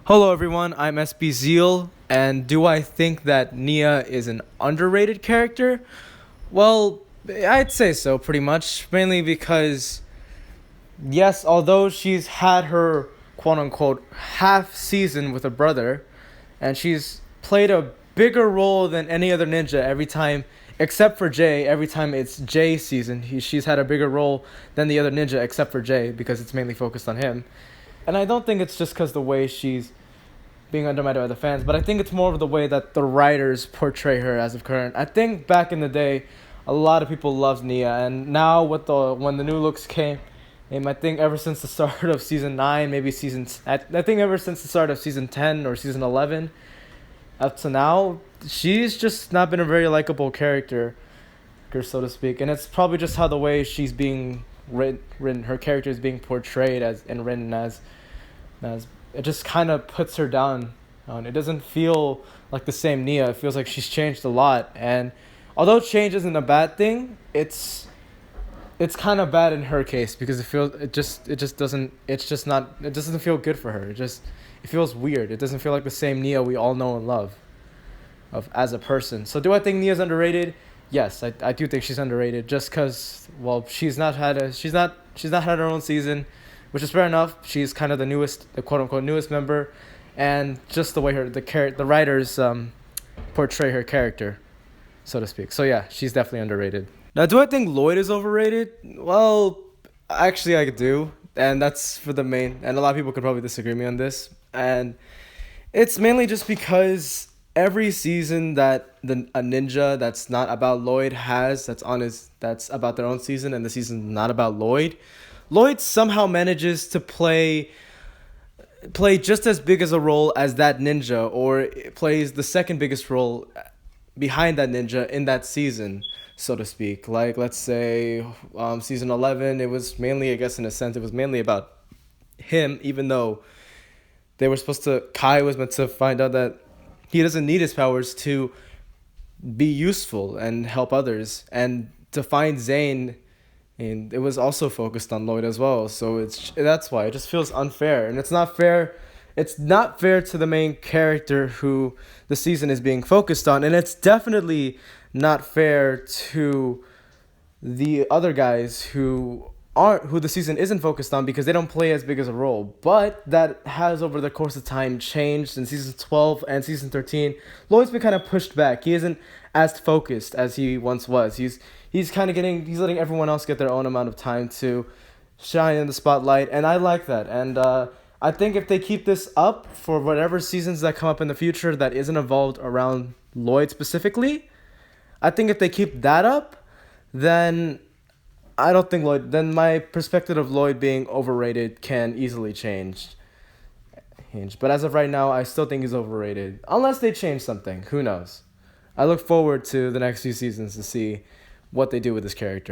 Hello, everyone. I'm SB Zeal, and do I think that Nia is an underrated character? Well, I'd say so, pretty much. Mainly because, yes, although she's had her quote unquote half season with her brother, and she's played a bigger role than any other ninja every time, except for Jay. Every time it's Jay's season, she's had a bigger role than the other ninja, except for Jay, because it's mainly focused on him. And I don't think it's just because the way she's being undermined by the fans, but I think it's more of the way that the writers portray her as of current. I think back in the day, a lot of people loved Nia, and now with the when the new looks came, I think ever since the start of season 9, maybe I think ever since the start of season 10 or season 11, up to now, she's just not been a very likable character, so to speak, and it's probably just how the way she's being written, her character is being portrayed as and written as it just kind of puts her down. It doesn't feel like the same Nia. It feels like she's changed a lot. And although change isn't a bad thing, it's kind of bad in her case because it doesn't feel good for her. It feels weird. It doesn't feel like the same Nia we all know and love of as a person. So do I think Nia's underrated? Yes, I do think she's underrated just because well she's not had her own season, which is fair enough. She's kind of the quote unquote newest member, and just the way the writers portray her character, so to speak. So yeah, she's definitely underrated. Now, do I think Lloyd is overrated? Well, actually, I do, and that's for the main. And a lot of people could probably disagree with me on this, and it's mainly just because every season that a ninja that's not about Lloyd has that's about their own season, and the season's not about Lloyd somehow manages to play just as big as a role as that ninja, or plays the second biggest role behind that ninja in that season, so to speak. Like, let's say season 11, it was mainly, I guess in a sense, it was mainly about him, even though Kai was meant to find out that he doesn't need his powers to be useful and help others, and to find Zane, and it was also focused on Lloyd as well. So that's why it just feels unfair, and it's not fair. It's not fair to the main character who the season is being focused on, and it's definitely not fair to the other guys who the season isn't focused on because they don't play as big as a role. But that has over the course of time changed in season 12 and season 13. Lloyd's been kind of pushed back. He isn't as focused as he once was. He's letting everyone else get their own amount of time to shine in the spotlight, and I like that. And I think if they keep this up for whatever seasons that come up in the future that isn't involved around Lloyd specifically, I think if they keep that up, then then my perspective of Lloyd being overrated can easily change. But as of right now, I still think he's overrated. Unless they change something. Who knows? I look forward to the next few seasons to see what they do with this character.